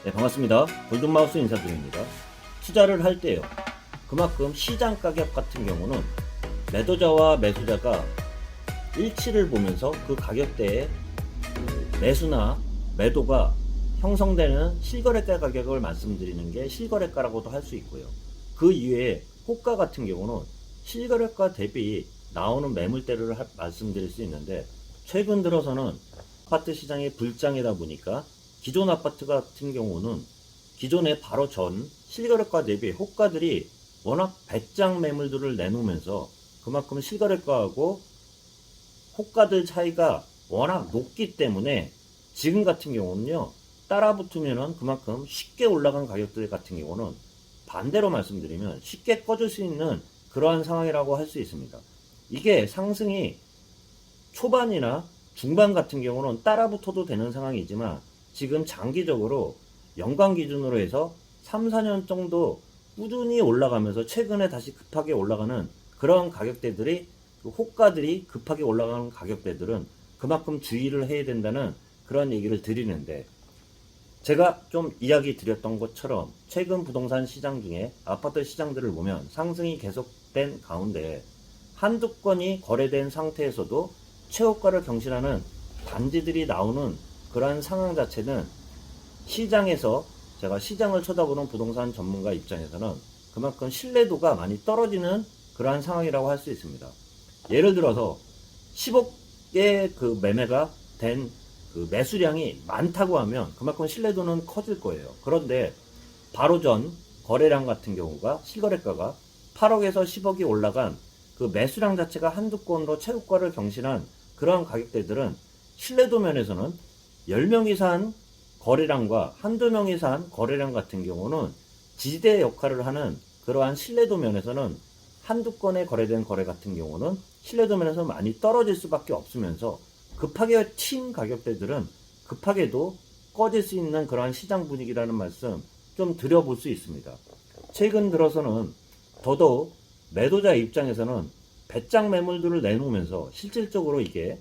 네, 반갑습니다. 골든마우스 인사드립니다. 투자를 할 때요, 그만큼 시장 가격 같은 경우는 매도자와 매수자가 일치를 보면서 그 가격대에 매수나 매도가 형성되는 실거래가 가격을 말씀드리는 게 실거래가라고도 할 수 있고요. 그 이외에 호가 같은 경우는 실거래가 대비 나오는 매물대를 말씀드릴 수 있는데, 최근 들어서는 아파트 시장이 불장이다 보니까 기존 아파트 같은 경우는 기존에 바로 전 실거래가 대비 호가들이 워낙 배짱 매물들을 내놓으면서 그만큼 실거래가하고 호가들 차이가 워낙 높기 때문에 지금 같은 경우는요, 따라 붙으면은 그만큼 쉽게 올라간 가격들 같은 경우는 반대로 말씀드리면 쉽게 꺼질 수 있는 그러한 상황이라고 할 수 있습니다. 이게 상승이 초반이나 중반 같은 경우는 따라 붙어도 되는 상황이지만, 지금 장기적으로 연간 기준으로 해서 3, 4년 정도 꾸준히 올라가면서 최근에 다시 급하게 올라가는 그런 가격대들이, 그 호가들이 급하게 올라가는 가격대들은 그만큼 주의를 해야 된다는 그런 얘기를 드리는데, 제가 좀 이야기 드렸던 것처럼 최근 부동산 시장 중에 아파트 시장들을 보면 상승이 계속된 가운데 한두 건이 거래된 상태에서도 최고가를 경신하는 단지들이 나오는 그러한 상황 자체는 시장에서, 제가 시장을 쳐다보는 부동산 전문가 입장에서는 그만큼 신뢰도가 많이 떨어지는 그러한 상황이라고 할 수 있습니다. 예를 들어서 10억의 그 매매가 된 그 매수량이 많다고 하면 그만큼 신뢰도는 커질 거예요. 그런데 바로 전 거래량 같은 경우가 실거래가가 8억에서 10억이 올라간 그 매수량 자체가 한두 건으로 최고가를 경신한 그러한 가격대들은 신뢰도 면에서는 10명이 산 거래량과 한두 명이 산 거래량 같은 경우는 지지대 역할을 하는 그러한 신뢰도 면에서는 한두 건에 거래된 거래 같은 경우는 신뢰도 면에서 많이 떨어질 수밖에 없으면서 급하게 튄 가격대들은 급하게도 꺼질 수 있는 그러한 시장 분위기라는 말씀 좀 드려볼 수 있습니다. 최근 들어서는 더더욱 매도자 입장에서는 배짱 매물들을 내놓으면서 실질적으로 이게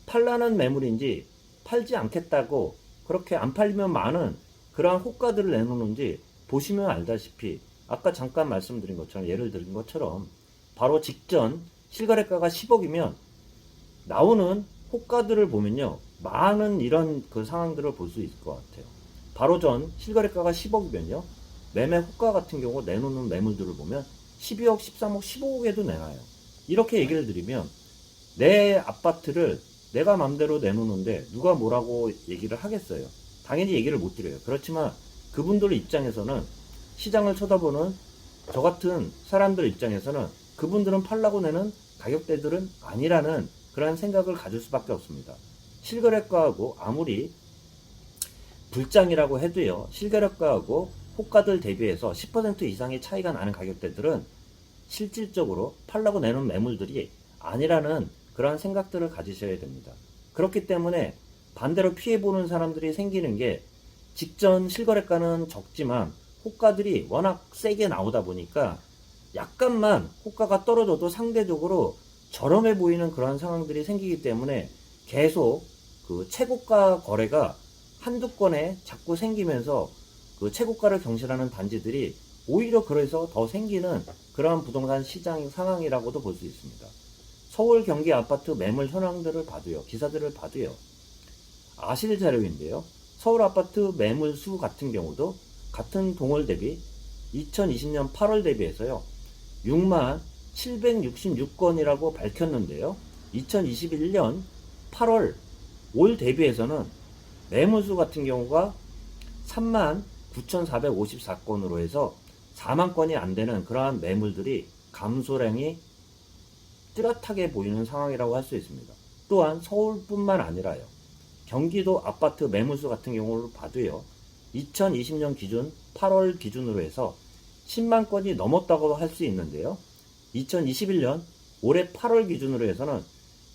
팔라는 매물인지 팔지 않겠다고 그렇게 안 팔리면 많은 그러한 호가들을 내놓는지 보시면 알다시피, 아까 잠깐 말씀드린 것처럼, 예를 들은 것처럼 바로 직전 실거래가가 10억이면 나오는 호가들을 보면요, 많은 이런 그 상황들을 볼 수 있을 것 같아요. 바로 전 실거래가가 10억이면요, 매매 호가 같은 경우 내놓는 매물들을 보면 12억, 13억, 15억에도 내놔요. 이렇게 얘기를 드리면 내 아파트를 내가 맘대로 내놓는데 누가 뭐라고 얘기를 하겠어요? 당연히 얘기를 못 드려요. 그렇지만 그분들 입장에서는, 시장을 쳐다보는 저 같은 사람들 입장에서는 그분들은 팔라고 내는 가격대들은 아니라는 그런 생각을 가질 수밖에 없습니다. 실거래가하고 아무리 불장이라고 해도요, 실거래가하고 호가들 대비해서 10% 이상의 차이가 나는 가격대들은 실질적으로 팔라고 내는 매물들이 아니라는 그런 생각들을 가지셔야 됩니다. 그렇기 때문에 반대로 피해보는 사람들이 생기는 게, 직전 실거래가는 적지만 호가들이 워낙 세게 나오다 보니까 약간만 호가가 떨어져도 상대적으로 저렴해 보이는 그런 상황들이 생기기 때문에 계속 그 최고가 거래가 한두 건에 자꾸 생기면서 그 최고가를 경신하는 단지들이 오히려 그래서 더 생기는 그러한 부동산 시장 상황이라고도 볼 수 있습니다. 서울, 경기 아파트 매물 현황들을 봐도요, 기사들을 봐도요, 아실 자료인데요, 서울 아파트 매물 수 같은 경우도 같은 동월 대비 2020년 8월 대비해서요, 6만 766건이라고 밝혔는데요, 2021년 8월 올 대비해서는 매물수 같은 경우가 3만 9,454건으로 해서 4만 건이 안 되는 그러한 매물들이 감소량이 뚜렷하게 보이는 상황이라고 할 수 있습니다. 또한 서울뿐만 아니라요, 경기도 아파트 매물수 같은 경우를 봐도요, 2020년 기준 8월 기준으로 해서 10만 건이 넘었다고 할 수 있는데요, 2021년 올해 8월 기준으로 해서는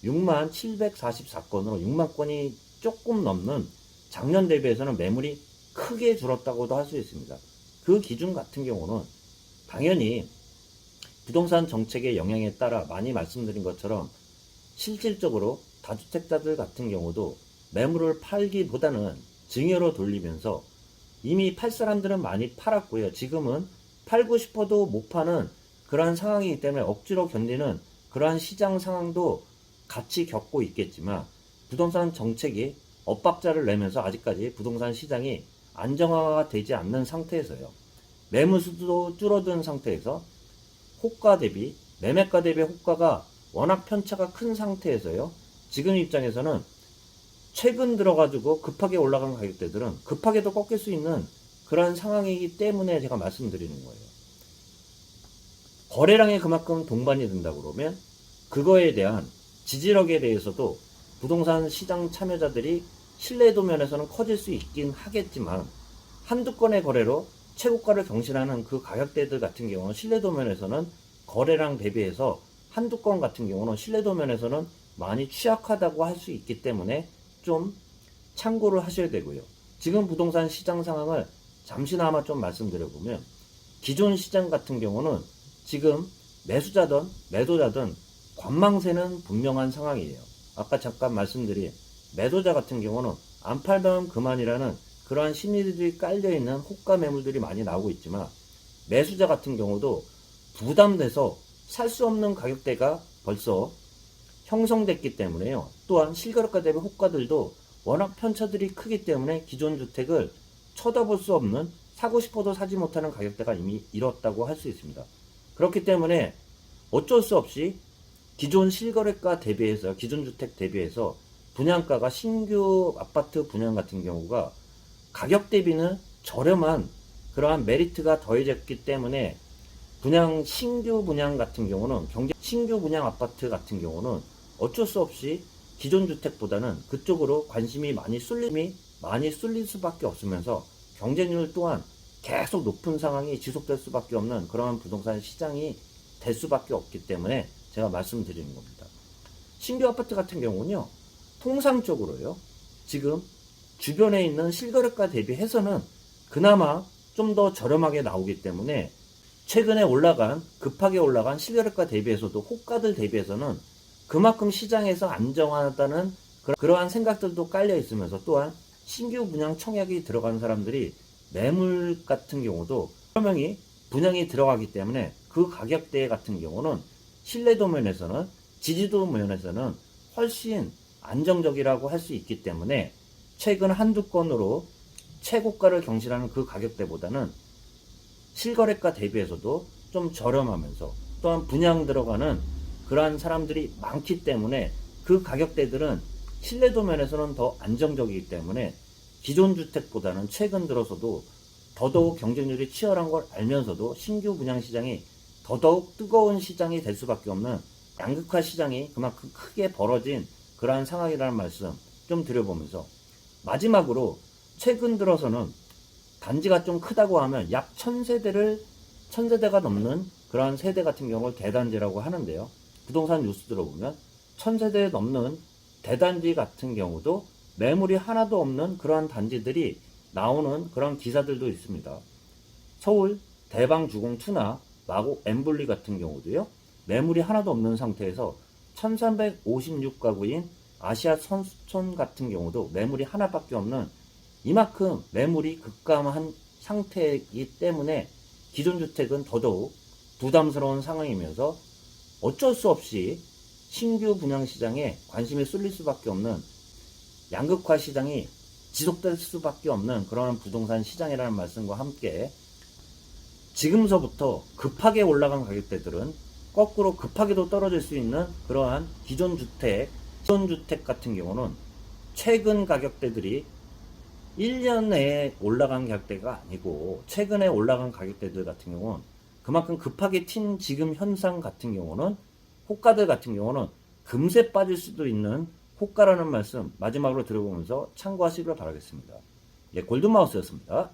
6만 744건으로 6만 건이 조금 넘는, 작년 대비해서는 매물이 크게 줄었다고도 할 수 있습니다. 그 기준 같은 경우는 당연히 부동산 정책의 영향에 따라 많이 말씀드린 것처럼 실질적으로 다주택자들 같은 경우도 매물을 팔기보다는 증여로 돌리면서 이미 팔 사람들은 많이 팔았고요. 지금은 팔고 싶어도 못 파는 그러한 상황이기 때문에 억지로 견디는 그러한 시장 상황도 같이 겪고 있겠지만, 부동산 정책이 엇박자를 내면서 아직까지 부동산 시장이 안정화가 되지 않는 상태에서요. 매물수도 줄어든 상태에서 호가 대비, 매매가 대비 호가가 워낙 편차가 큰 상태에서요. 지금 입장에서는 최근 들어가지고 급하게 올라간 가격대들은 급하게도 꺾일 수 있는 그런 상황이기 때문에 제가 말씀드리는 거예요. 거래량이 그만큼 동반이 된다 그러면 그거에 대한 지지력에 대해서도 부동산 시장 참여자들이 신뢰도 면에서는 커질 수 있긴 하겠지만, 한두 건의 거래로 최고가를 경신하는 그 가격대들 같은 경우는 신뢰도 면에서는 거래량 대비해서 한두 건 같은 경우는 신뢰도 면에서는 많이 취약하다고 할 수 있기 때문에 좀 참고를 하셔야 되고요. 지금 부동산 시장 상황을 잠시나마 좀 말씀드려보면, 기존 시장 같은 경우는 지금 매수자든 매도자든 관망세는 분명한 상황이에요. 아까 잠깐 말씀드린 매도자 같은 경우는 안 팔면 그만이라는 그러한 심리들이 깔려있는 호가 매물들이 많이 나오고 있지만, 매수자 같은 경우도 부담돼서 살 수 없는 가격대가 벌써 형성됐기 때문에요. 또한 실거래가 대비 호가들도 워낙 편차들이 크기 때문에 기존 주택을 쳐다볼 수 없는, 사고 싶어도 사지 못하는 가격대가 이미 이뤘다고 할 수 있습니다. 그렇기 때문에 어쩔 수 없이 기존 실거래가 대비해서, 기존 주택 대비해서 분양가가, 신규 아파트 분양 같은 경우가 가격 대비는 저렴한 그러한 메리트가 더해졌기 때문에 신규 분양 같은 경우는, 신규 분양 아파트 같은 경우는 어쩔 수 없이 기존 주택보다는 그쪽으로 관심이 많이 쏠릴 수밖에 없으면서 경쟁률 또한 계속 높은 상황이 지속될 수밖에 없는 그러한 부동산 시장이 될 수밖에 없기 때문에 제가 말씀드리는 겁니다. 신규 아파트 같은 경우는요, 통상적으로요, 지금 주변에 있는 실거래가 대비해서는 그나마 좀 더 저렴하게 나오기 때문에 최근에 급하게 올라간 실거래가 대비해서도 호가들 대비해서는 그만큼 시장에서 안정하다는 그러한 생각들도 깔려 있으면서, 또한 신규 분양 청약이 들어간 사람들이 매물 같은 경우도 여러 명이 분양이 들어가기 때문에 그 가격대 같은 경우는 신뢰도 면에서는, 지지도 면에서는 훨씬 안정적이라고 할 수 있기 때문에 최근 한두 건으로 최고가를 경신하는 그 가격대보다는 실거래가 대비해서도 좀 저렴하면서, 또한 분양 들어가는 그러한 사람들이 많기 때문에 그 가격대들은 신뢰도 면에서는 더 안정적이기 때문에 기존 주택보다는 최근 들어서도 더더욱 경쟁률이 치열한 걸 알면서도 신규 분양 시장이 더더욱 뜨거운 시장이 될 수밖에 없는 양극화 시장이 그만큼 크게 벌어진 그러한 상황이라는 말씀 좀 드려보면서, 마지막으로 최근 들어서는 단지가 좀 크다고 하면 약 1000세대가 넘는 그러한 세대 같은 경우를 대단지라고 하는데요. 부동산 뉴스 들어보면 1000세대 넘는 대단지 같은 경우도 매물이 하나도 없는 그러한 단지들이 나오는 그런 기사들도 있습니다. 서울 대방주공2나 마곡 엠블리 같은 경우도요, 매물이 하나도 없는 상태에서 1356가구인 아시아 선수촌 같은 경우도 매물이 하나밖에 없는, 이만큼 매물이 급감한 상태이기 때문에 기존 주택은 더더욱 부담스러운 상황이면서 어쩔 수 없이 신규 분양 시장에 관심이 쏠릴 수밖에 없는, 양극화 시장이 지속될 수밖에 없는 그런 부동산 시장이라는 말씀과 함께, 지금서부터 급하게 올라간 가격대들은 거꾸로 급하게도 떨어질 수 있는 그러한 기존 주택 같은 경우는 최근 가격대들이 1년 내에 올라간 가격대가 아니고, 최근에 올라간 가격대들 같은 경우는 그만큼 급하게 튄 지금 현상 같은 경우는, 호가들 같은 경우는 금세 빠질 수도 있는 호가라는 말씀 마지막으로 들어보면서 참고하시길 바라겠습니다. 예, 골든마우스였습니다.